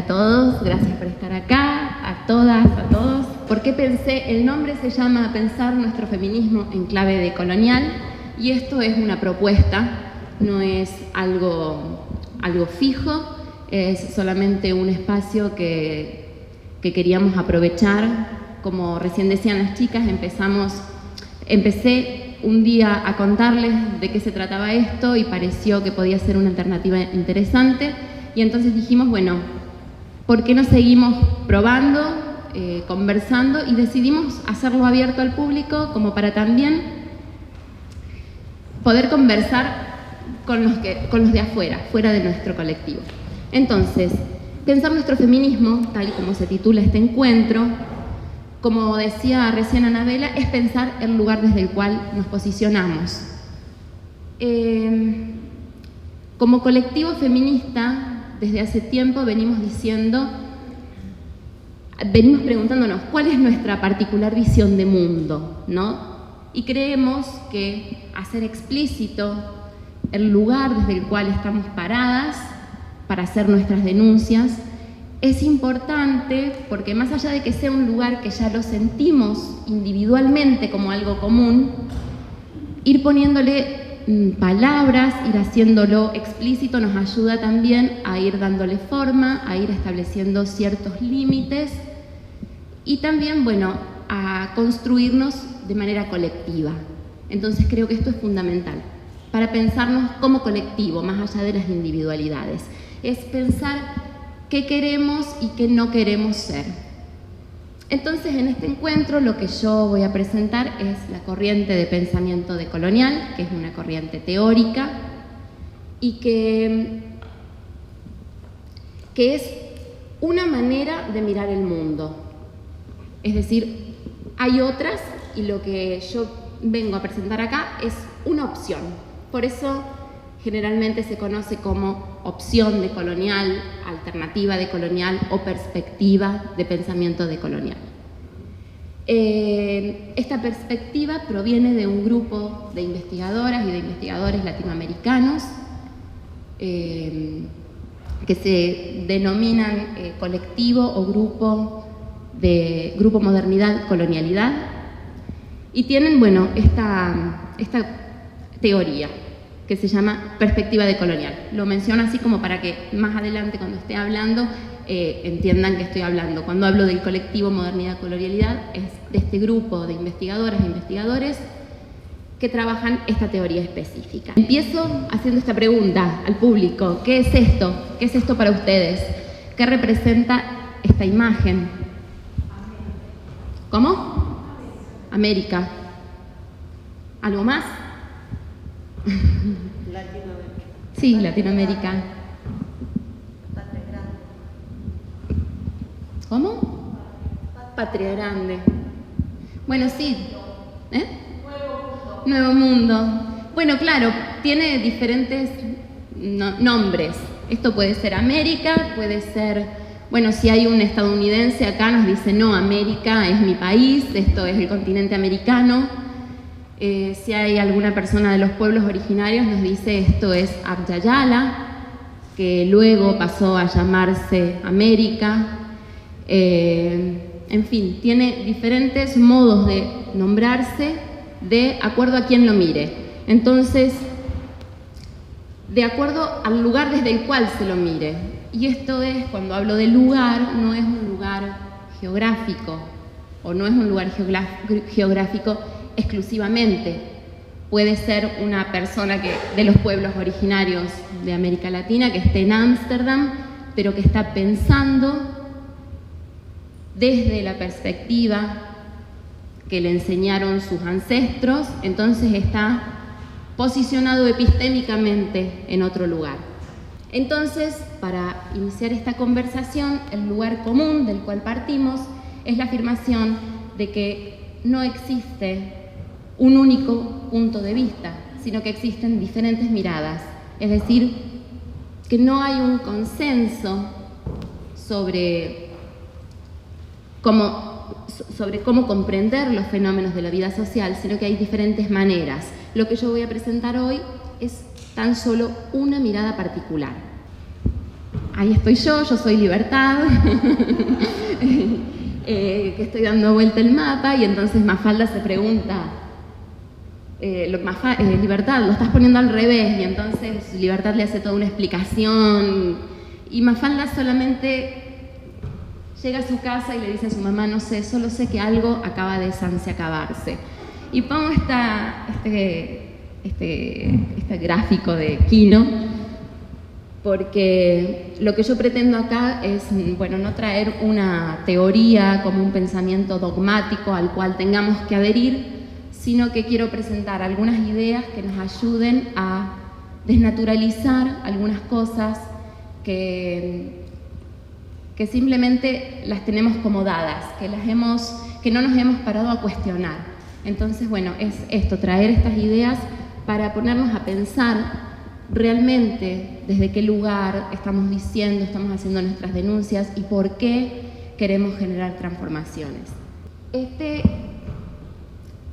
todos, gracias por estar acá, a todas, a todos. ¿Por qué pensé? El nombre se llama Pensar nuestro feminismo en clave decolonial, y esto es una propuesta, no es algo fijo, es solamente un espacio que queríamos aprovechar. Como recién decían las chicas, empecé un día a contarles de qué se trataba esto y pareció que podía ser una alternativa interesante, y entonces dijimos, bueno, ¿por qué no seguimos probando, conversando? Y decidimos hacerlo abierto al público como para también poder conversar con los de afuera, fuera de nuestro colectivo. Entonces, Pensar nuestro feminismo, tal y como se titula este encuentro, como decía recién Anabela, es pensar el lugar desde el cual nos posicionamos. Como colectivo feminista, desde hace tiempo venimos preguntándonos cuál es nuestra particular visión de mundo, ¿no? Y creemos que hacer explícito el lugar desde el cual estamos paradas para hacer nuestras denuncias es importante, porque más allá de que sea un lugar que ya lo sentimos individualmente como algo común, ir poniéndole palabras, ir haciéndolo explícito nos ayuda también a ir dándole forma, a ir estableciendo ciertos límites y también, bueno, a construirnos de manera colectiva. Entonces creo que esto es fundamental para pensarnos como colectivo, más allá de las individualidades. Es pensar qué queremos y qué no queremos ser. Entonces, en este encuentro lo que yo voy a presentar es la corriente de pensamiento decolonial, que es una corriente teórica y que es una manera de mirar el mundo. Es decir, hay otras y lo que yo vengo a presentar acá es una opción. Por eso generalmente se conoce como opción decolonial, alternativa decolonial o perspectiva de pensamiento decolonial. Esta perspectiva proviene de un grupo de investigadoras y de investigadores latinoamericanos que se denominan colectivo o grupo Modernidad Colonialidad, y tienen, bueno, esta teoría que se llama perspectiva decolonial. Lo menciono así como para que más adelante, cuando esté hablando, entiendan que estoy hablando. Cuando hablo del colectivo Modernidad Colonialidad, es de este grupo de investigadoras e investigadores que trabajan esta teoría específica. Empiezo haciendo esta pregunta al público: ¿qué es esto? ¿Qué es esto para ustedes? ¿Qué representa esta imagen? ¿Cómo? América. ¿Algo más? Latinoamérica. Sí, Latinoamérica. Patria grande. ¿Cómo? Patria grande. Bueno, sí. Nuevo mundo. Bueno, claro, tiene diferentes nombres. Esto puede ser América, puede ser... Bueno, si hay un estadounidense acá nos dice, no, América es mi país, esto es el continente americano. Si hay alguna persona de los pueblos originarios nos dice, esto es Abya Yala, que luego pasó a llamarse América. En fin, tiene diferentes modos de nombrarse de acuerdo a quien lo mire. Entonces, de acuerdo al lugar desde el cual se lo mire. Y esto es, cuando hablo de lugar, no es un lugar geográfico, o no es un lugar geográfico exclusivamente. Puede ser una persona de los pueblos originarios de América Latina que esté en Ámsterdam, pero que está pensando desde la perspectiva que le enseñaron sus ancestros, entonces está posicionado epistémicamente en otro lugar. Entonces, para iniciar esta conversación, el lugar común del cual partimos es la afirmación de que no existe un único punto de vista, sino que existen diferentes miradas. Es decir, que no hay un consenso sobre cómo comprender los fenómenos de la vida social, sino que hay diferentes maneras. Lo que yo voy a presentar hoy es tan solo una mirada particular. ahí estoy yo soy Libertad, que estoy dando vuelta el mapa, y entonces Mafalda se pregunta, Libertad, lo estás poniendo al revés, y entonces Libertad le hace toda una explicación, y Mafalda solamente llega a su casa y le dice a su mamá, no sé, solo sé que algo acaba de acabarse. Y pongo este gráfico de Quino, porque lo que yo pretendo acá es, bueno, no traer una teoría como un pensamiento dogmático al cual tengamos que adherir, sino que quiero presentar algunas ideas que nos ayuden a desnaturalizar algunas cosas que simplemente las tenemos como dadas, que no nos hemos parado a cuestionar. Entonces, bueno, es esto, traer estas ideas para ponernos a pensar realmente desde qué lugar estamos diciendo, estamos haciendo nuestras denuncias y por qué queremos generar transformaciones. Este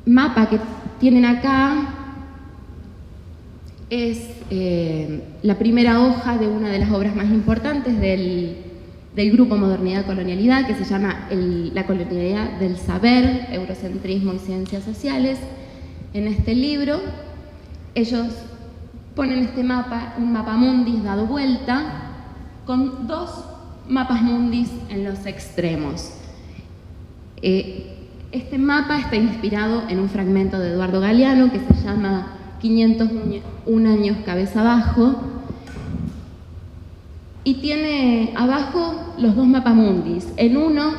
mapa que tienen acá es la primera hoja de una de las obras más importantes del grupo Modernidad Colonialidad, que se llama La colonialidad del saber, eurocentrismo y ciencias sociales. En este libro ellos ponen este mapa, un mapa mundis dado vuelta, con dos mapas mundis en los extremos. Este mapa está inspirado en un fragmento de Eduardo Galeano que se llama 501 años cabeza abajo, y tiene abajo los dos mapamundis. En uno,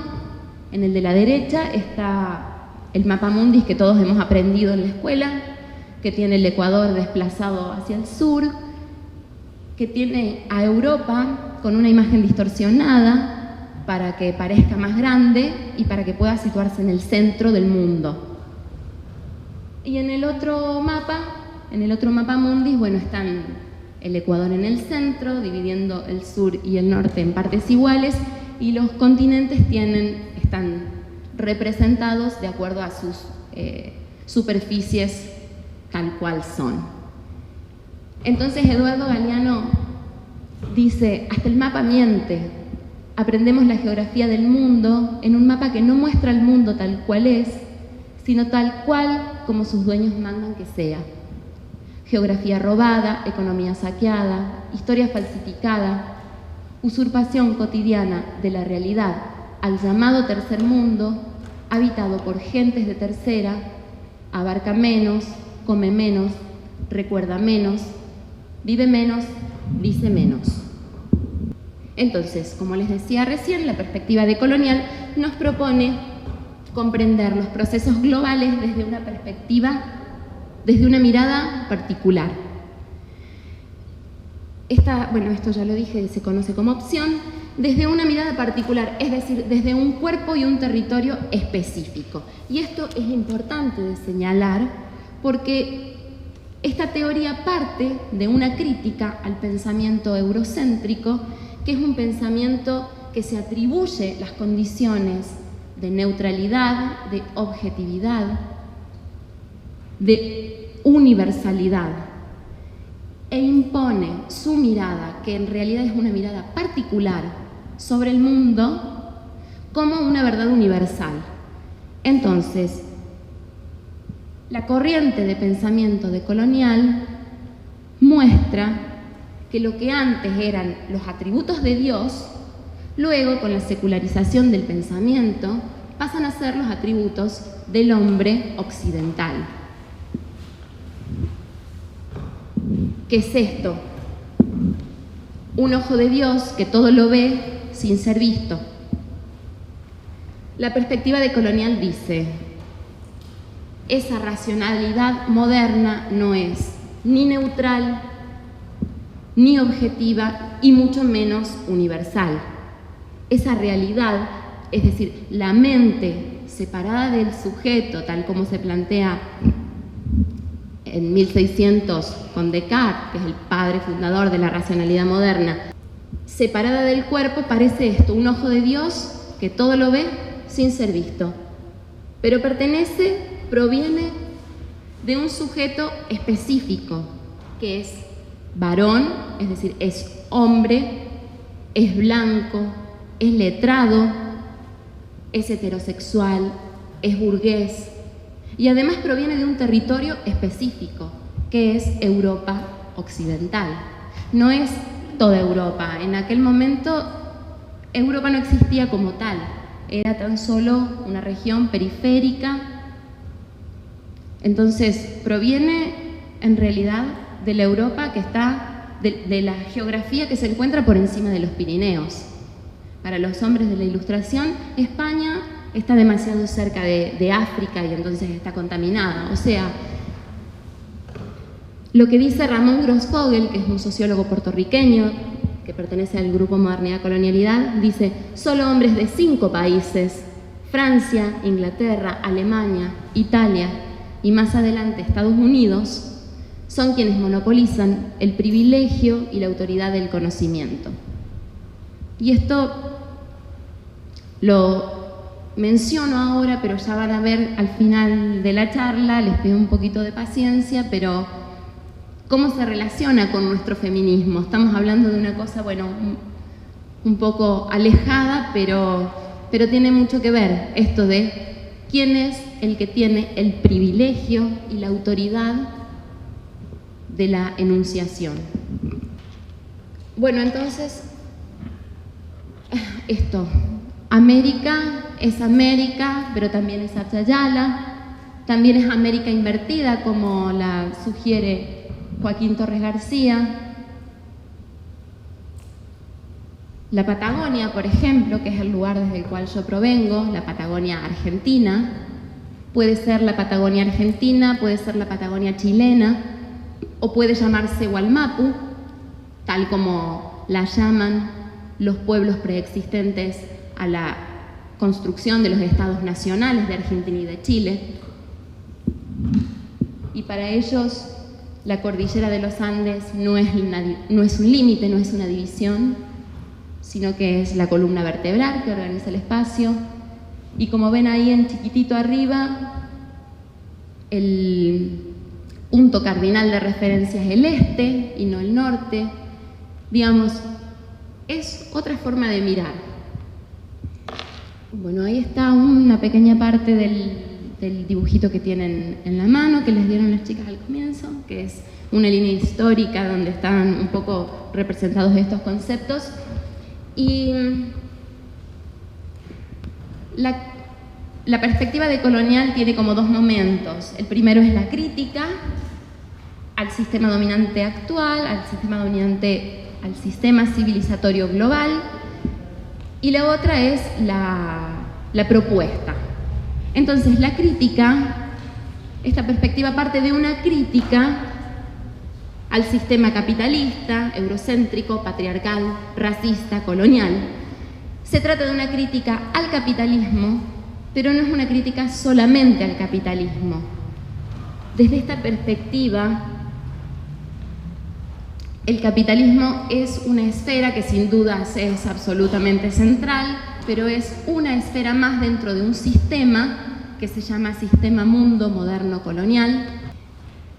en el de la derecha, está el mapamundis que todos hemos aprendido en la escuela, que tiene el Ecuador desplazado hacia el sur, que tiene a Europa con una imagen distorsionada para que parezca más grande y para que pueda situarse en el centro del mundo. Y en el otro mapamundis, bueno, están el Ecuador en el centro, dividiendo el sur y el norte en partes iguales, y los continentes están representados de acuerdo a sus superficies tal cual son. Entonces Eduardo Galeano dice, hasta el mapa miente, aprendemos la geografía del mundo en un mapa que no muestra el mundo tal cual es, sino tal cual como sus dueños mandan que sea. Geografía robada, economía saqueada, historia falsificada, usurpación cotidiana de la realidad al llamado tercer mundo, habitado por gentes de tercera, abarca menos, come menos, recuerda menos, vive menos, dice menos. Entonces, como les decía recién, la perspectiva decolonial nos propone comprender los procesos globales desde una perspectiva, desde una mirada particular. Esto ya lo dije, se conoce como opción, desde una mirada particular, es decir, desde un cuerpo y un territorio específico. Y esto es importante de señalar porque esta teoría parte de una crítica al pensamiento eurocéntrico, que es un pensamiento que se atribuye las condiciones de neutralidad, de objetividad, de universalidad, e impone su mirada, que en realidad es una mirada particular sobre el mundo, como una verdad universal. Entonces, la corriente de pensamiento decolonial muestra que lo que antes eran los atributos de Dios, luego con la secularización del pensamiento, pasan a ser los atributos del hombre occidental. ¿Qué es esto? Un ojo de Dios que todo lo ve sin ser visto. La perspectiva decolonial dice: esa racionalidad moderna no es ni neutral, ni objetiva, y mucho menos universal. Esa realidad, es decir, la mente separada del sujeto, tal como se plantea en 1600 con Descartes, que es el padre fundador de la racionalidad moderna, separada del cuerpo, parece esto, un ojo de Dios que todo lo ve sin ser visto, pero proviene de un sujeto específico, que es varón, es decir, es hombre, es blanco, es letrado, es heterosexual, es burgués y además proviene de un territorio específico, que es Europa Occidental. No es toda Europa. En aquel momento Europa no existía como tal, era tan solo una región periférica. Entonces proviene en realidad de la Europa que está, de la geografía que se encuentra por encima de los Pirineos. Para los hombres de la Ilustración, España está demasiado cerca de África y entonces está contaminada. O sea, lo que dice Ramón Grossfogel, que es un sociólogo puertorriqueño que pertenece al grupo Modernidad-Colonialidad, dice: solo hombres de 5 países, Francia, Inglaterra, Alemania, Italia y más adelante Estados Unidos, son quienes monopolizan el privilegio y la autoridad del conocimiento. Y esto lo menciono ahora, pero ya van a ver al final de la charla, les pido un poquito de paciencia, pero ¿cómo se relaciona con nuestro feminismo? Estamos hablando de una cosa, bueno, un poco alejada, pero tiene mucho que ver esto de quién es el que tiene el privilegio y la autoridad de la enunciación. Bueno, entonces, esto, América, pero también es Achayala, también es América invertida, como la sugiere Joaquín Torres García. La Patagonia, por ejemplo, que es el lugar desde el cual yo provengo, la Patagonia argentina, puede ser la Patagonia argentina, puede ser la Patagonia chilena, o puede llamarse Wallmapu, tal como la llaman los pueblos preexistentes a la construcción de los estados nacionales de Argentina y de Chile. Y para ellos, la cordillera de los Andes no es un límite, no es una división, sino que es la columna vertebral que organiza el espacio. Y como ven ahí en chiquitito arriba, el punto cardinal de referencia es el este y no el norte. Digamos, es otra forma de mirar. Bueno, ahí está una pequeña parte del dibujito que tienen en la mano, que les dieron las chicas al comienzo, que es una línea histórica donde están un poco representados estos conceptos. Y la perspectiva decolonial tiene como 2 momentos. El primero es la crítica al sistema dominante actual, al sistema civilizatorio global, y la otra es la propuesta. Entonces, la crítica, esta perspectiva parte de una crítica al sistema capitalista, eurocéntrico, patriarcal, racista, colonial. Se trata de una crítica al capitalismo, pero no es una crítica solamente al capitalismo. Desde esta perspectiva, el capitalismo es una esfera que sin dudas es absolutamente central, pero es una esfera más dentro de un sistema que se llama sistema mundo moderno colonial,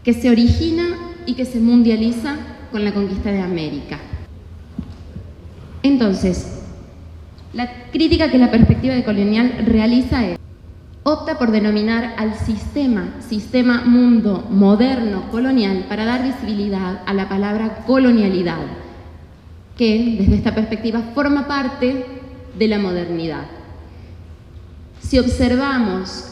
que se origina y que se mundializa con la conquista de América. Entonces, la crítica que la perspectiva decolonial realiza opta por denominar al sistema mundo moderno colonial para dar visibilidad a la palabra colonialidad, que desde esta perspectiva forma parte de la modernidad. Si observamos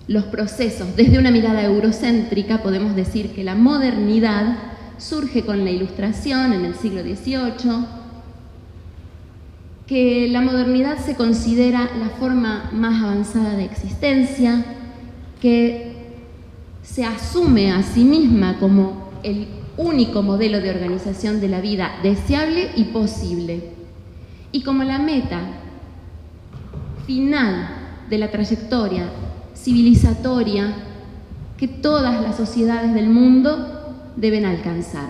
los procesos desde una mirada eurocéntrica, podemos decir que la modernidad surge con la Ilustración en el siglo XVIII, que la modernidad se considera la forma más avanzada de existencia, que se asume a sí misma como el único modelo de organización de la vida deseable y posible, y como la meta final de la trayectoria civilizatoria que todas las sociedades del mundo deben alcanzar.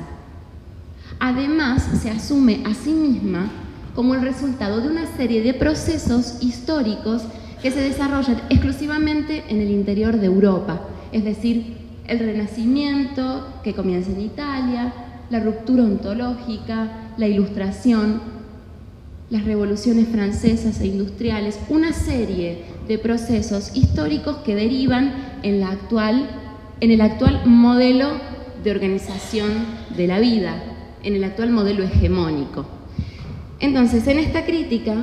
Además, se asume a sí misma como el resultado de una serie de procesos históricos que se desarrollan exclusivamente en el interior de Europa, es decir, el Renacimiento, que comienza en Italia, la ruptura ontológica, la Ilustración, las revoluciones francesas e industriales, una serie de procesos históricos que derivan en el actual modelo de organización de la vida, en el actual modelo hegemónico. Entonces, en esta crítica,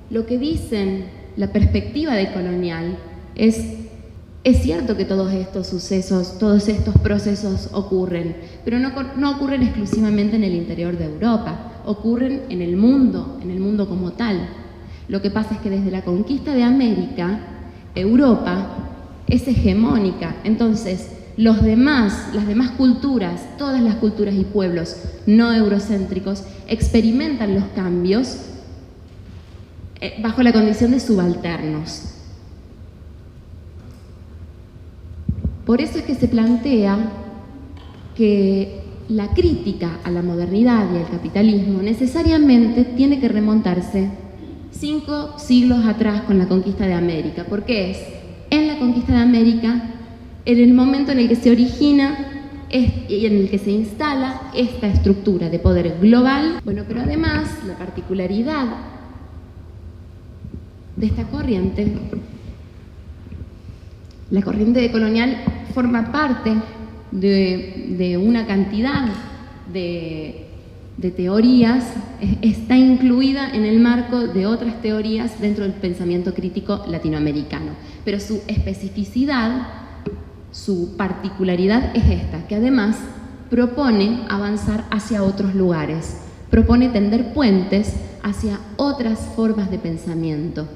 lo que dicen la perspectiva decolonial es cierto que todos estos sucesos, todos estos procesos ocurren, pero no ocurren exclusivamente en el interior de Europa, ocurren en el mundo como tal. Lo que pasa es que desde la conquista de América, Europa es hegemónica. Entonces, las demás culturas, todas las culturas y pueblos no eurocéntricos, experimentan los cambios bajo la condición de subalternos. Por eso es que se plantea que la crítica a la modernidad y al capitalismo necesariamente tiene que remontarse 5 siglos atrás con la conquista de América, porque es en la conquista de América, en el momento en el que se origina y en el que se instala esta estructura de poder global. Bueno, pero además la particularidad de esta corriente, la corriente decolonial forma parte de una cantidad de teorías, está incluida en el marco de otras teorías dentro del pensamiento crítico latinoamericano, pero su especificidad, su particularidad es esta, que además propone avanzar hacia otros lugares, propone tender puentes hacia otras formas de pensamiento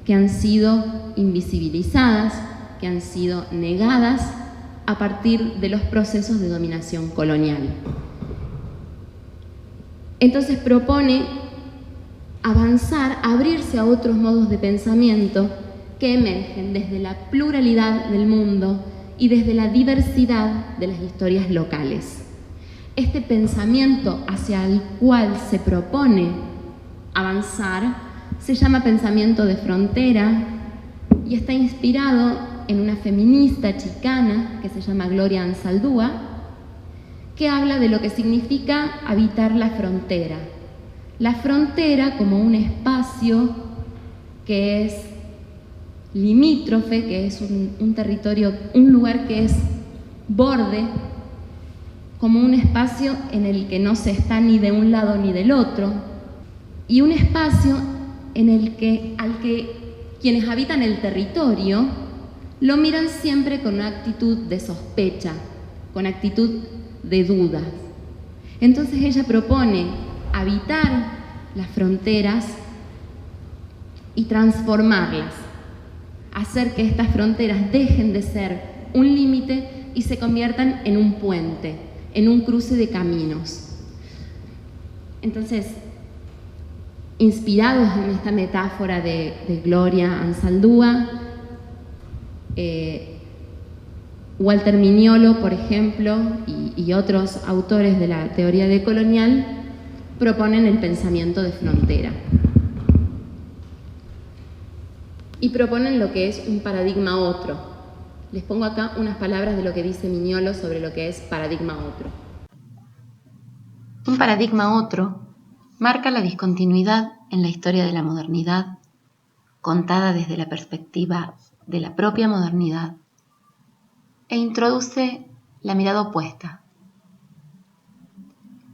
que han sido invisibilizadas, que han sido negadas a partir de los procesos de dominación colonial. Entonces propone avanzar, abrirse a otros modos de pensamiento que emergen desde la pluralidad del mundo y desde la diversidad de las historias locales. Este pensamiento hacia el cual se propone avanzar se llama pensamiento de frontera y está inspirado en una feminista chicana que se llama Gloria Anzaldúa, que habla de lo que significa habitar la frontera como un espacio que es limítrofe, que es un territorio, un lugar que es borde, como un espacio en el que no se está ni de un lado ni del otro, y un espacio en el que, al que quienes habitan el territorio lo miran siempre con una actitud de sospecha, con actitud de dudas. Entonces ella propone habitar las fronteras y transformarlas, hacer que estas fronteras dejen de ser un límite y se conviertan en un puente, en un cruce de caminos. Entonces, inspirados en esta metáfora de Gloria Anzaldúa, Walter Mignolo, por ejemplo, y otros autores de la teoría decolonial proponen el pensamiento de frontera. Y proponen lo que es un paradigma otro. Les pongo acá unas palabras de lo que dice Mignolo sobre lo que es paradigma otro. Un paradigma otro marca la discontinuidad en la historia de la modernidad, contada desde la perspectiva de la propia modernidad, e introduce la mirada opuesta.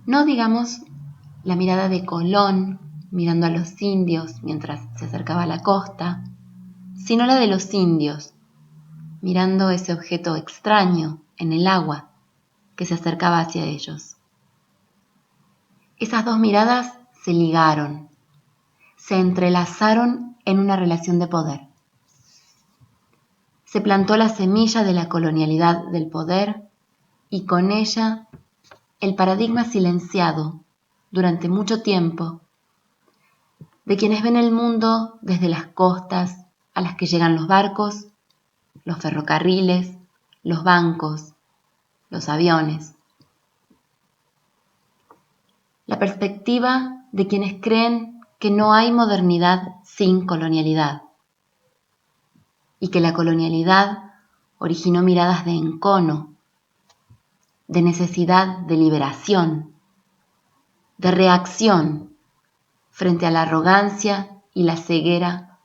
No digamos la mirada de Colón mirando a los indios mientras se acercaba a la costa, sino la de los indios mirando ese objeto extraño en el agua que se acercaba hacia ellos. Esas dos miradas se ligaron, se entrelazaron en una relación de poder. Se plantó la semilla de la colonialidad del poder y con ella el paradigma silenciado durante mucho tiempo de quienes ven el mundo desde las costas a las que llegan los barcos, los ferrocarriles, los bancos, los aviones. La perspectiva de quienes creen que no hay modernidad sin colonialidad y que la colonialidad originó miradas de encono, de necesidad de liberación, de reacción frente a la arrogancia y la ceguera,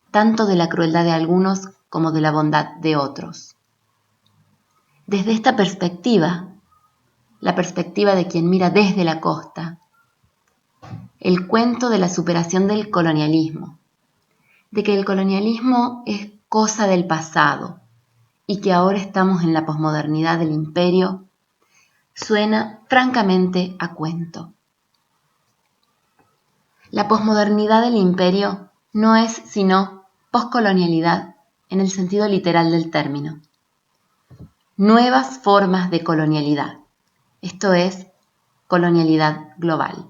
tanto de la crueldad de algunos como de la bondad de otros. Desde esta perspectiva, la perspectiva de quien mira desde la costa, el cuento de la superación del colonialismo, de que el colonialismo es cosa del pasado y que ahora estamos en la posmodernidad del imperio, suena francamente a cuento. La posmodernidad del imperio no es sino poscolonialidad en el sentido literal del término. Nuevas formas de colonialidad, esto es, colonialidad global.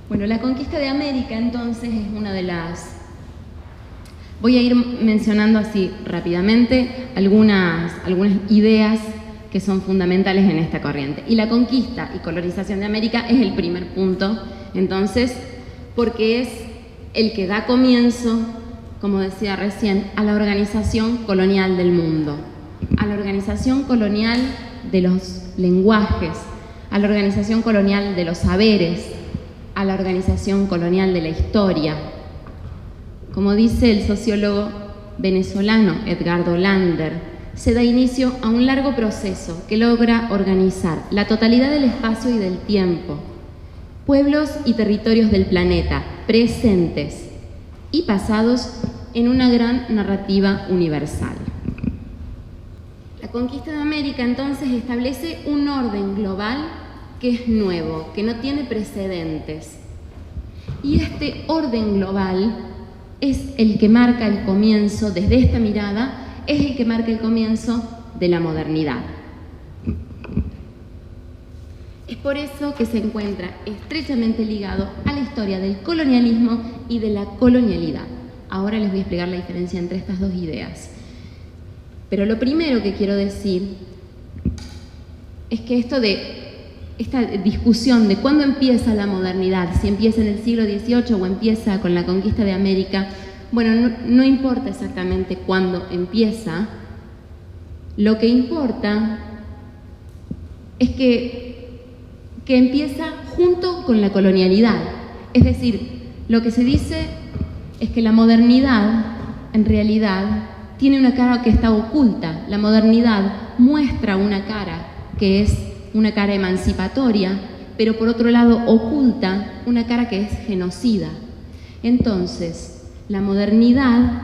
Bueno, la conquista de América entonces es una de las... Voy a ir mencionando así rápidamente algunas ideas que son fundamentales en esta corriente. Y la conquista y colonización de América es el primer punto, entonces, porque es el que da comienzo, como decía recién, a la organización colonial del mundo, a la organización colonial de los lenguajes, a la organización colonial de los saberes, a la organización colonial de la historia. Como dice el sociólogo venezolano Edgardo Lander, se da inicio a un largo proceso que logra organizar la totalidad del espacio y del tiempo, pueblos y territorios del planeta, presentes y pasados, en una gran narrativa universal. La conquista de América entonces establece un orden global que es nuevo, que no tiene precedentes. Y este orden global es el que marca el comienzo, desde esta mirada, es el que marca el comienzo de la modernidad. Es por eso que se encuentra estrechamente ligado a la historia del colonialismo y de la colonialidad. Ahora les voy a explicar la diferencia entre estas dos ideas. Pero lo primero que quiero decir es que esta discusión de cuándo empieza la modernidad, si empieza en el siglo XVIII o empieza con la conquista de América, bueno, no importa exactamente cuándo empieza, lo que importa es que empieza junto con la colonialidad. Es decir, lo que se dice es que la modernidad, en realidad, tiene una cara que está oculta. La modernidad muestra una cara que es una cara emancipatoria, pero por otro lado oculta una cara que es genocida. Entonces, la modernidad,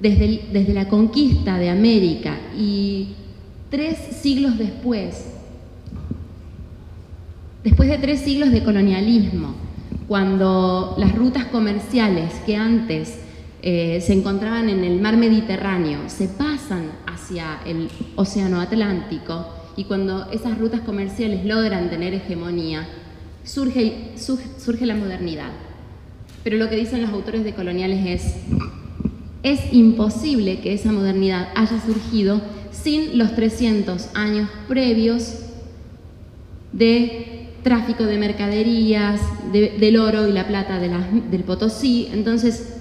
desde la conquista de América y 3 siglos después de 3 siglos de colonialismo, cuando las rutas comerciales que antes se encontraban en el mar Mediterráneo se pasan hacia el Océano Atlántico, y cuando esas rutas comerciales logran tener hegemonía, surge la modernidad. Pero lo que dicen los autores decoloniales es imposible que esa modernidad haya surgido sin los 300 años previos de tráfico de mercaderías, del oro y la plata del Potosí. Entonces,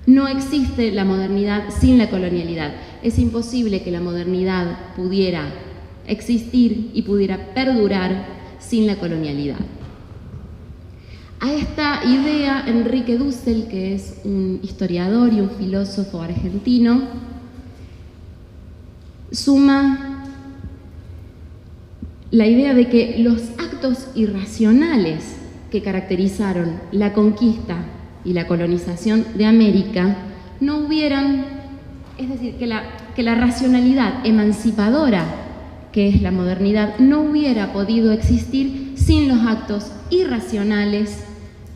no existe la modernidad sin la colonialidad. Es imposible que la modernidad pudiera existir y pudiera perdurar sin la colonialidad. A esta idea, Enrique Dussel, que es un historiador y un filósofo argentino, suma la idea de que los actos irracionales que caracterizaron la conquista y la colonización de América no hubieran, es decir, que la racionalidad emancipadora, que es la modernidad, no hubiera podido existir sin los actos irracionales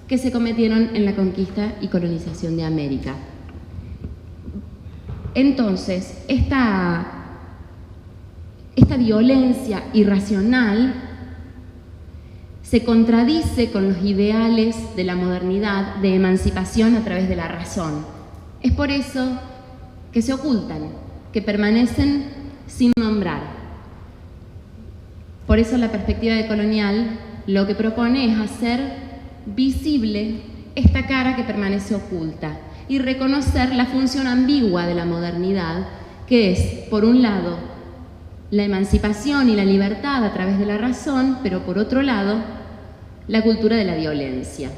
que se cometieron en la conquista y colonización de América. Entonces, esta violencia irracional se contradice con los ideales de la modernidad de emancipación a través de la razón. Es por eso que se ocultan, que permanecen sin nombrar. Por eso la perspectiva decolonial lo que propone es hacer visible esta cara que permanece oculta y reconocer la función ambigua de la modernidad, que es, por un lado, la emancipación y la libertad a través de la razón, pero por otro lado, la cultura de la violencia.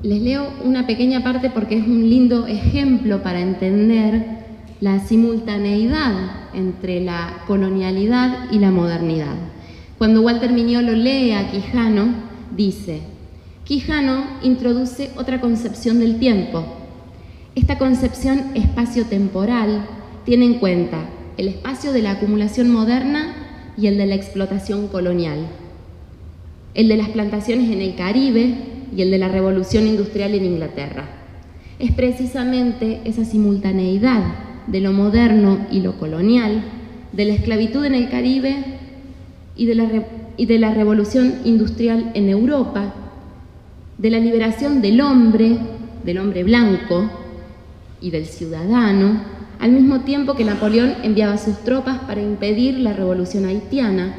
Les leo una pequeña parte porque es un lindo ejemplo para entender la simultaneidad entre la colonialidad y la modernidad. Cuando Walter Mignolo lee a Quijano, dice: Quijano introduce otra concepción del tiempo. Esta concepción espacio-temporal tiene en cuenta el espacio de la acumulación moderna y el de la explotación colonial, el de las plantaciones en el Caribe y el de la revolución industrial en Inglaterra. Es precisamente esa simultaneidad de lo moderno y lo colonial, de la esclavitud en el Caribe y de la revolución industrial en Europa, de la liberación del hombre blanco y del ciudadano, al mismo tiempo que Napoleón enviaba sus tropas para impedir la revolución haitiana,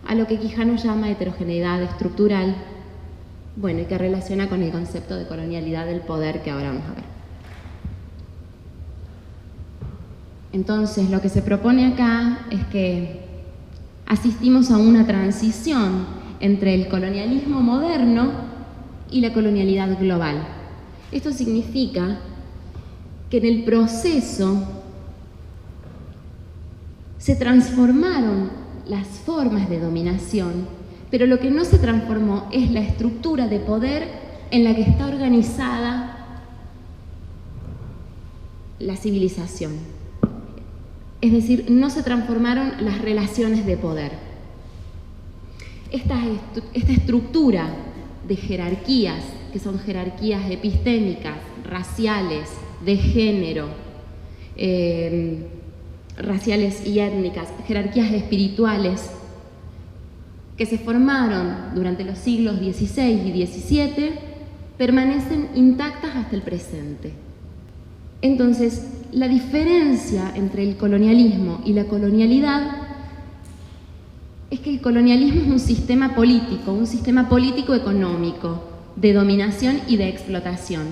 a lo que Quijano llama heterogeneidad estructural, bueno, y que relaciona con el concepto de colonialidad del poder que ahora vamos a ver. Entonces, lo que se propone acá es que asistimos a una transición entre el colonialismo moderno y la colonialidad global. Esto significa que en el proceso se transformaron las formas de dominación, pero lo que no se transformó es la estructura de poder en la que está organizada la civilización. Es decir, no se transformaron las relaciones de poder. Esta estructura de jerarquías, que son jerarquías epistémicas, raciales, de género, raciales y étnicas, jerarquías espirituales, que se formaron durante los siglos XVI y XVII, permanecen intactas hasta el presente. Entonces, la diferencia entre el colonialismo y la colonialidad es que el colonialismo es un sistema político-económico de dominación y de explotación,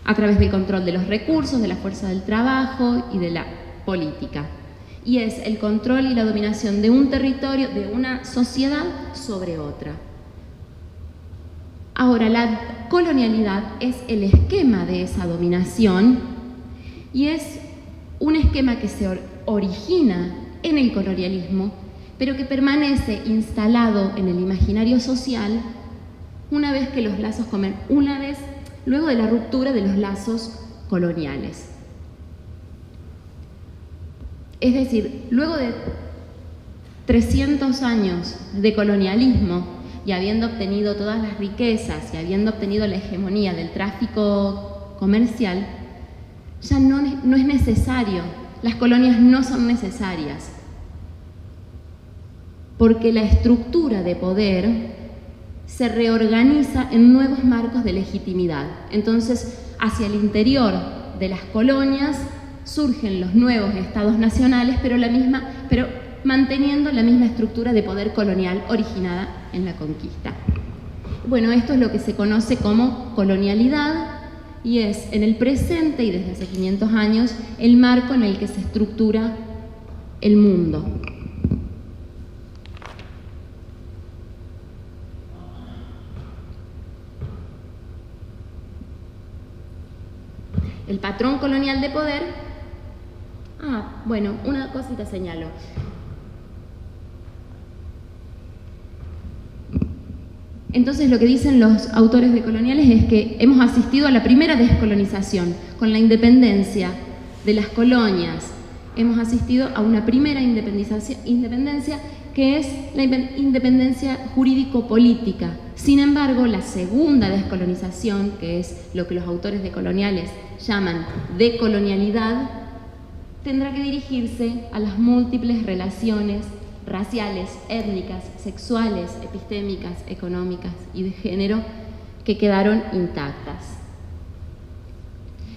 a través del control de los recursos, de la fuerza del trabajo y de la política. Y es el control y la dominación de un territorio, de una sociedad sobre otra. Ahora, la colonialidad es el esquema de esa dominación y es un esquema que se origina en el colonialismo, pero que permanece instalado en el imaginario social luego de la ruptura de los lazos coloniales. Es decir, luego de 300 años de colonialismo y habiendo obtenido todas las riquezas y habiendo obtenido la hegemonía del tráfico comercial, ya no es necesario, las colonias no son necesarias, porque la estructura de poder se reorganiza en nuevos marcos de legitimidad. Entonces, hacia el interior de las colonias surgen los nuevos estados nacionales, pero manteniendo la misma estructura de poder colonial originada en la conquista. Bueno, esto es lo que se conoce como colonialidad y es en el presente y desde hace 500 años el marco en el que se estructura el mundo. El patrón colonial de poder. Bueno, una cosita señalo. Entonces, lo que dicen los autores decoloniales es que hemos asistido a la primera descolonización, con la independencia de las colonias. Hemos asistido a una primera independencia que es la independencia jurídico-política. Sin embargo, la segunda descolonización, que es lo que los autores decoloniales llaman decolonialidad, tendrá que dirigirse a las múltiples relaciones raciales, étnicas, sexuales, epistémicas, económicas y de género que quedaron intactas.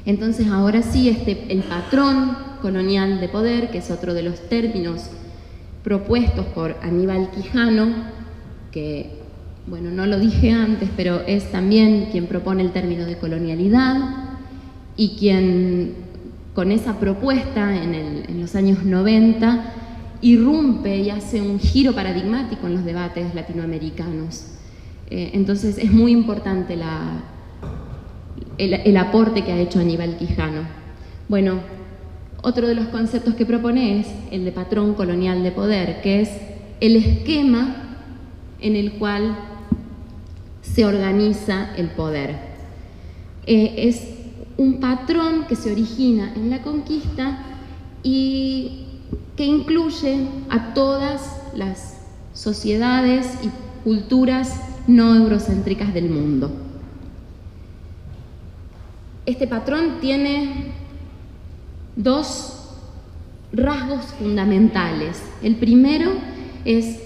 Entonces, ahora sí, el patrón colonial de poder, que es otro de los términos propuestos por Aníbal Quijano, que bueno, no lo dije antes, pero es también quien propone el término de colonialidad y quien con esa propuesta en los años 90 irrumpe y hace un giro paradigmático en los debates latinoamericanos. Entonces es muy importante el aporte que ha hecho Aníbal Quijano. Bueno, otro de los conceptos que propone es el de patrón colonial de poder, que es el esquema en el cual se organiza el poder. Es un patrón que se origina en la conquista y que incluye a todas las sociedades y culturas no eurocéntricas del mundo. Este patrón tiene dos rasgos fundamentales. El primero es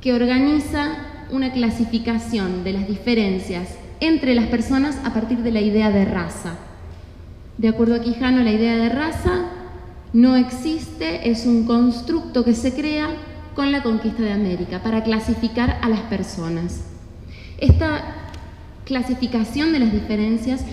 que organiza una clasificación de las diferencias entre las personas a partir de la idea de raza. De acuerdo a Quijano, la idea de raza no existe, es un constructo que se crea con la conquista de América para clasificar a las personas. Esta clasificación de las diferencias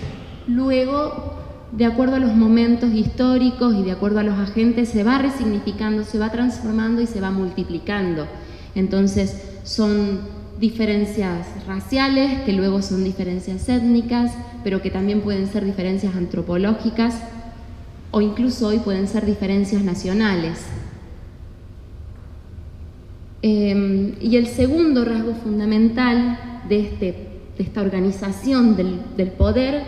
luego, de acuerdo a los momentos históricos y de acuerdo a los agentes, se va resignificando, se va transformando y se va multiplicando. Entonces son diferencias raciales, que luego son diferencias étnicas, pero que también pueden ser diferencias antropológicas o incluso hoy pueden ser diferencias nacionales. Y el segundo rasgo fundamental de esta organización del poder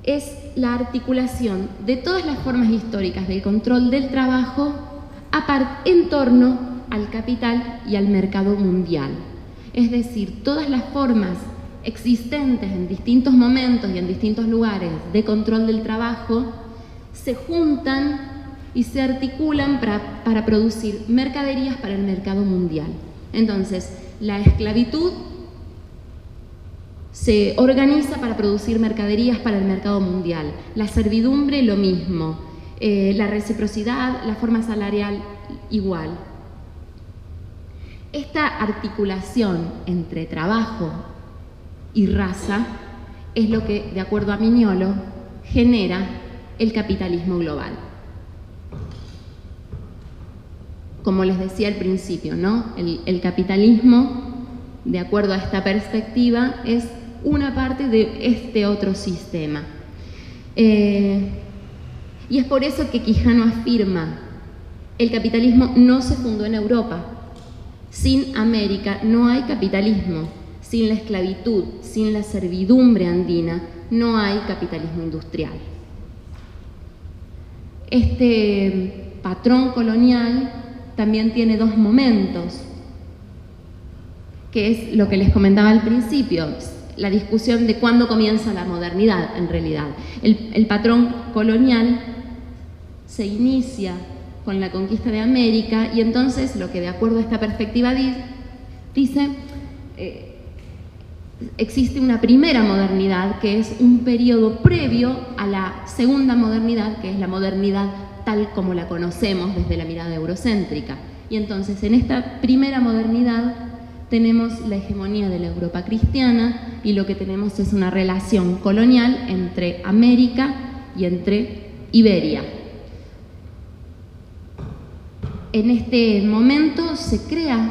es la articulación de todas las formas históricas del control del trabajo en torno al capital y al mercado mundial. Es decir, todas las formas existentes en distintos momentos y en distintos lugares de control del trabajo se juntan y se articulan para producir mercaderías para el mercado mundial. Entonces, la esclavitud se organiza para producir mercaderías para el mercado mundial. La servidumbre, lo mismo. La reciprocidad, la forma salarial, igual. Esta articulación entre trabajo y raza es lo que, de acuerdo a Mignolo, genera el capitalismo global. Como les decía al principio, ¿no? El capitalismo, de acuerdo a esta perspectiva, es una parte de este otro sistema. Y es por eso que Quijano afirma: el capitalismo no se fundó en Europa. Sin América no hay capitalismo. Sin la esclavitud, sin la servidumbre andina, no hay capitalismo industrial. Este patrón colonial también tiene dos momentos, que es lo que les comentaba al principio, la discusión de cuándo comienza la modernidad, en realidad. El patrón colonial se inicia con la conquista de América y entonces lo que, de acuerdo a esta perspectiva, dice, existe una primera modernidad que es un periodo previo a la segunda modernidad, que es la modernidad tal como la conocemos desde la mirada eurocéntrica. Y entonces en esta primera modernidad tenemos la hegemonía de la Europa cristiana y lo que tenemos es una relación colonial entre América y entre Iberia. En este momento se crea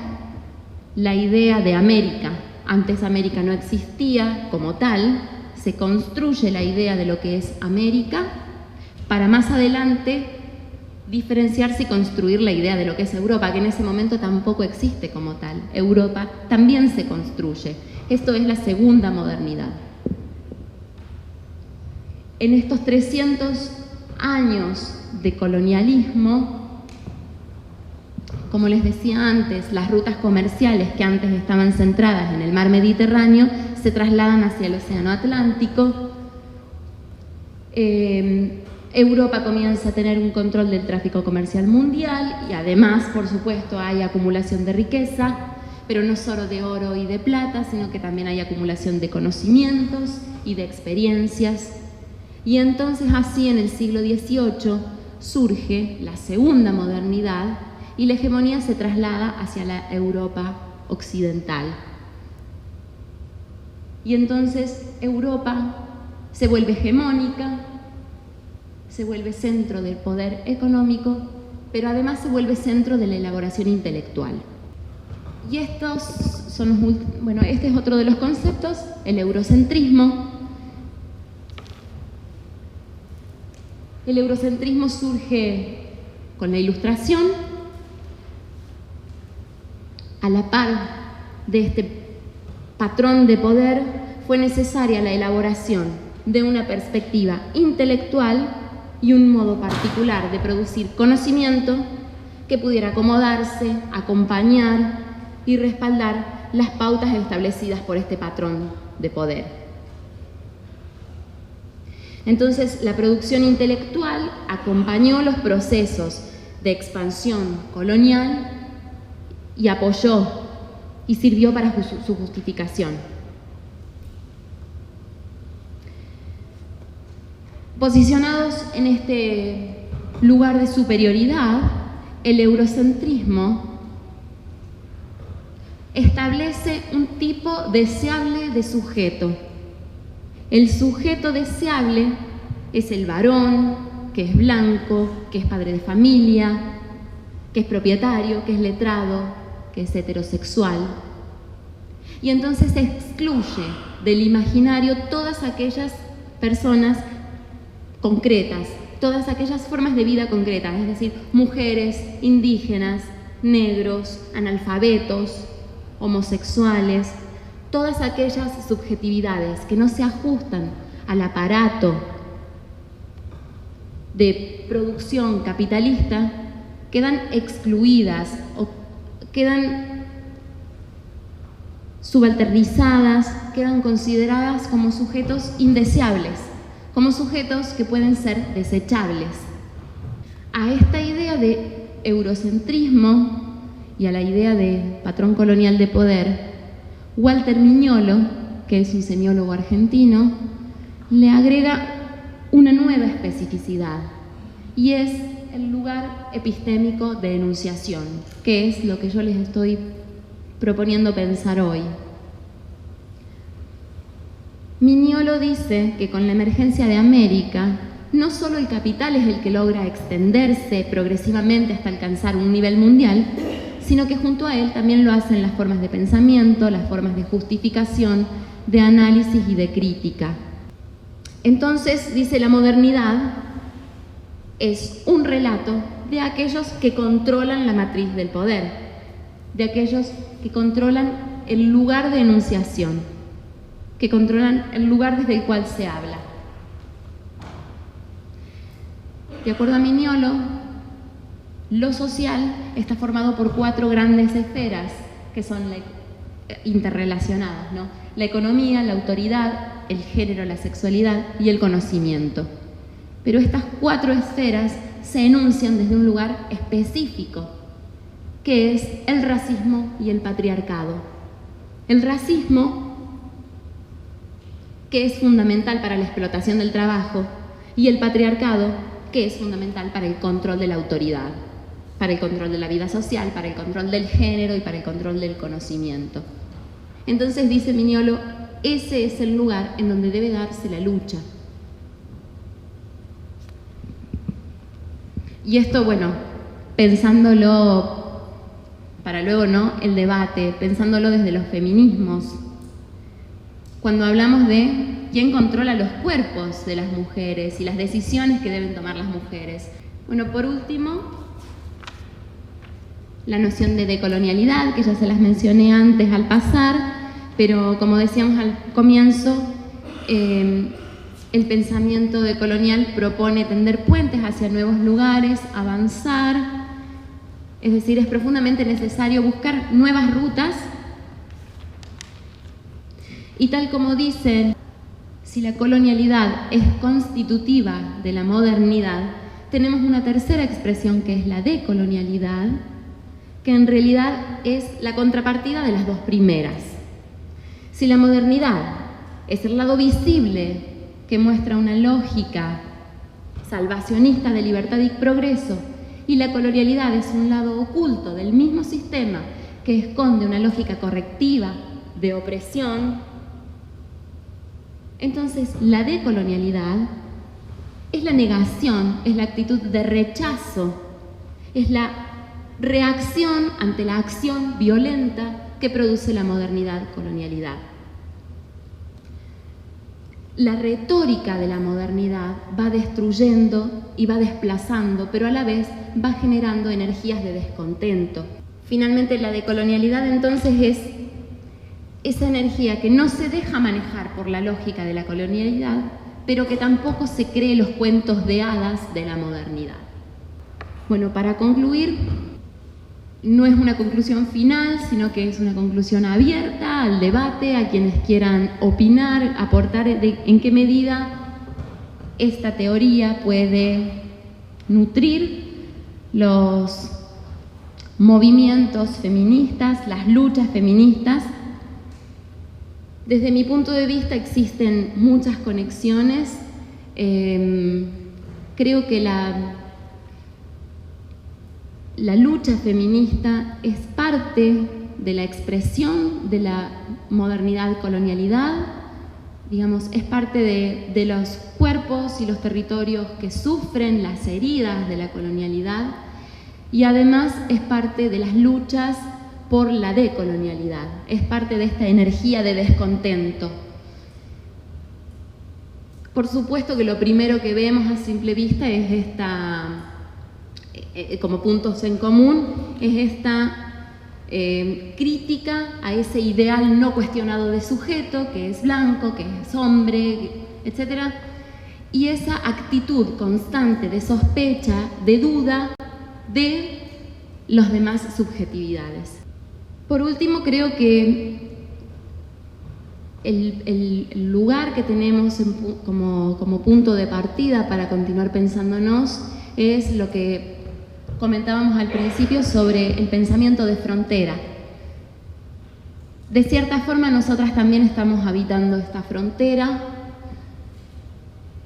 la idea de América. Antes América no existía como tal, se construye la idea de lo que es América para más adelante diferenciarse y construir la idea de lo que es Europa, que en ese momento tampoco existe como tal. Europa también se construye. Esto es la segunda modernidad. En estos 300 años de colonialismo, como les decía antes, las rutas comerciales que antes estaban centradas en el mar Mediterráneo se trasladan hacia el océano Atlántico. Europa comienza a tener un control del tráfico comercial mundial y además, por supuesto, hay acumulación de riqueza, pero no solo de oro y de plata, sino que también hay acumulación de conocimientos y de experiencias. Y entonces así en el siglo XVIII surge la segunda modernidad y la hegemonía se traslada hacia la Europa occidental, Y entonces Europa se vuelve hegemónica, se vuelve centro del poder económico, pero además se vuelve centro de la elaboración intelectual. Y estos son este es otro de los conceptos, el eurocentrismo. El eurocentrismo surge con la Ilustración. A la par de este patrón de poder fue necesaria la elaboración de una perspectiva intelectual y un modo particular de producir conocimiento que pudiera acomodarse, acompañar y respaldar las pautas establecidas por este patrón de poder. Entonces, la producción intelectual acompañó los procesos de expansión colonial y apoyó y sirvió para su justificación. Posicionados en este lugar de superioridad, el eurocentrismo establece un tipo deseable de sujeto. El sujeto deseable es el varón, que es blanco, que es padre de familia, que es propietario, que es letrado, que es heterosexual. Y entonces se excluye del imaginario todas aquellas personas concretas, todas aquellas formas de vida concretas, es decir, mujeres, indígenas, negros, analfabetos, homosexuales, todas aquellas subjetividades que no se ajustan al aparato de producción capitalista quedan excluidas o quedan subalternizadas, quedan consideradas como sujetos indeseables, como sujetos que pueden ser desechables. A esta idea de eurocentrismo y a la idea de patrón colonial de poder, Walter Mignolo, que es un semiólogo argentino, le agrega una nueva especificidad, y es el lugar epistémico de enunciación, que es lo que yo les estoy proponiendo pensar hoy. Mignolo dice que con la emergencia de América, no solo el capital es el que logra extenderse progresivamente hasta alcanzar un nivel mundial, sino que junto a él también lo hacen las formas de pensamiento, las formas de justificación, de análisis y de crítica. Entonces, dice, la modernidad es un relato de aquellos que controlan la matriz del poder, de aquellos que controlan el lugar de enunciación, que controlan el lugar desde el cual se habla. De acuerdo a Mignolo, lo social está formado por 4 grandes esferas que son interrelacionadas, ¿no? La economía, la autoridad, el género, la sexualidad y el conocimiento. Pero estas 4 esferas se enuncian desde un lugar específico, que es el racismo y el patriarcado. El racismo, que es fundamental para la explotación del trabajo, y el patriarcado, que es fundamental para el control de la autoridad, para el control de la vida social, para el control del género y para el control del conocimiento. Entonces, dice Mignolo, ese es el lugar en donde debe darse la lucha. Y esto, bueno, pensándolo para luego, ¿no?, el debate, pensándolo desde los feminismos, cuando hablamos de quién controla los cuerpos de las mujeres y las decisiones que deben tomar las mujeres. Bueno, por último, la noción de decolonialidad, que ya se las mencioné antes al pasar, pero como decíamos al comienzo, el pensamiento decolonial propone tender puentes hacia nuevos lugares, avanzar, es decir, es profundamente necesario buscar nuevas rutas. Y tal como dicen, si la colonialidad es constitutiva de la modernidad, tenemos una tercera expresión que es la decolonialidad, que en realidad es la contrapartida de las 2 primeras. Si la modernidad es el lado visible que muestra una lógica salvacionista de libertad y progreso, y la colonialidad es un lado oculto del mismo sistema que esconde una lógica correctiva de opresión, Entonces, la decolonialidad es la negación, es la actitud de rechazo, es la reacción ante la acción violenta que produce la modernidad-colonialidad. La retórica de la modernidad va destruyendo y va desplazando, pero a la vez va generando energías de descontento. Finalmente, la decolonialidad entonces es esa energía que no se deja manejar por la lógica de la colonialidad, pero que tampoco se cree los cuentos de hadas de la modernidad. Bueno, para concluir, no es una conclusión final, sino que es una conclusión abierta al debate, a quienes quieran opinar, aportar en qué medida esta teoría puede nutrir los movimientos feministas, las luchas feministas. Desde mi punto de vista existen muchas conexiones. Creo que la lucha feminista es parte de la expresión de la modernidad-colonialidad, digamos, es parte de los cuerpos y los territorios que sufren las heridas de la colonialidad, y además es parte de las luchas por la decolonialidad, es parte de esta energía de descontento. Por supuesto que lo primero que vemos a simple vista es esta, como puntos en común, es esta crítica a ese ideal no cuestionado de sujeto, que es blanco, que es hombre, etc. Y esa actitud constante de sospecha, de duda de las demás subjetividades. Por último, creo que el lugar que tenemos como punto de partida para continuar pensándonos es lo que comentábamos al principio sobre el pensamiento de frontera. De cierta forma, nosotras también estamos habitando esta frontera.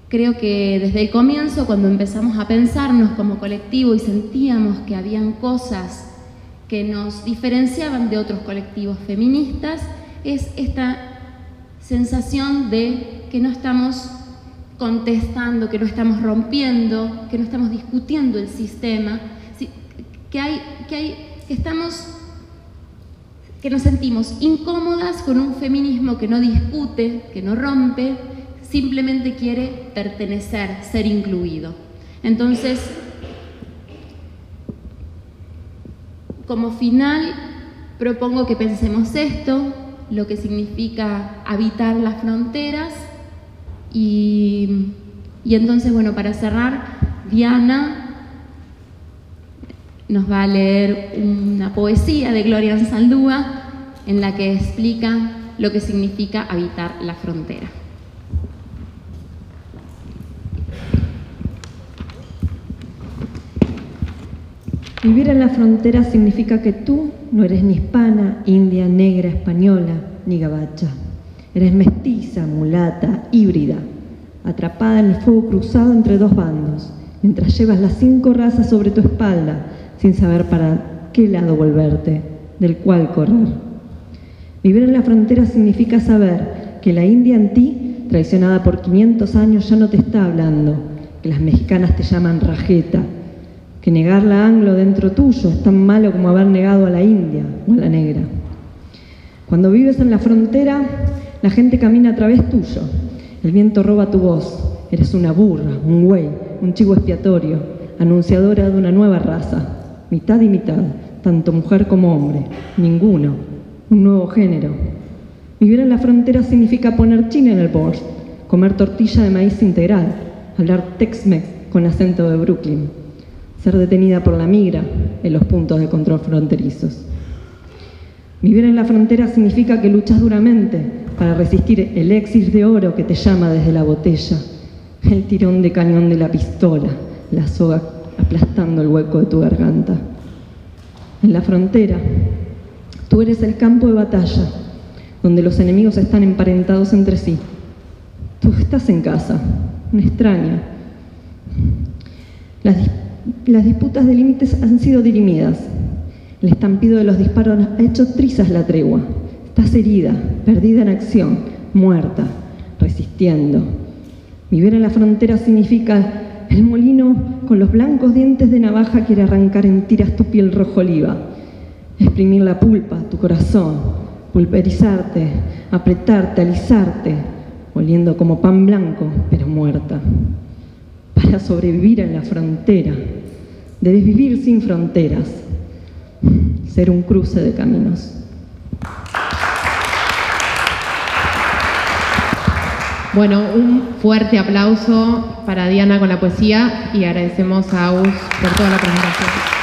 Creo que desde el comienzo, cuando empezamos a pensarnos como colectivo y sentíamos que habían cosas que nos diferenciaban de otros colectivos feministas, es esta sensación de que no estamos contestando, que no estamos rompiendo, que no estamos discutiendo el sistema, que nos sentimos incómodas con un feminismo que no discute, que no rompe, simplemente quiere pertenecer, ser incluido. Entonces, como final, propongo que pensemos esto, lo que significa habitar las fronteras, y entonces, bueno, para cerrar, Diana nos va a leer una poesía de Gloria Anzaldúa en la que explica lo que significa habitar la frontera. Vivir en la frontera significa que tú no eres ni hispana, india, negra, española, ni gabacha. Eres mestiza, mulata, híbrida, atrapada en el fuego cruzado entre dos bandos, mientras llevas las 5 razas sobre tu espalda, sin saber para qué lado volverte, del cual correr. Vivir en la frontera significa saber que la india en ti, traicionada por 500 años, ya no te está hablando, que las mexicanas te llaman rajeta, que negar la anglo dentro tuyo es tan malo como haber negado a la india o a la negra. Cuando vives en la frontera, la gente camina a través tuyo, el viento roba tu voz, eres una burra, un güey, un chivo expiatorio, anunciadora de una nueva raza, mitad y mitad, tanto mujer como hombre, ninguno, un nuevo género. Vivir en la frontera significa poner chile en el borscht, comer tortilla de maíz integral, hablar Tex-Mex con acento de Brooklyn, ser detenida por la migra en los puntos de control fronterizos. Vivir en la frontera significa que luchas duramente para resistir el éxir de oro que te llama desde la botella, el tirón de cañón de la pistola, la soga aplastando el hueco de tu garganta. En la frontera, tú eres el campo de batalla, donde los enemigos están emparentados entre sí. Tú estás en casa, una extraña. Las disputas de límites han sido dirimidas. El estampido de los disparos ha hecho trizas la tregua. Estás herida, perdida en acción, muerta, resistente. existiendo. Vivir en la frontera significa el molino con los blancos dientes de navaja quiere arrancar en tiras tu piel rojo oliva, exprimir la pulpa, tu corazón, pulverizarte, apretarte, alisarte, oliendo como pan blanco, pero muerta. Para sobrevivir en la frontera, debes vivir sin fronteras, ser un cruce de caminos. Bueno, un fuerte aplauso para Diana con la poesía y agradecemos a Agus por toda la presentación.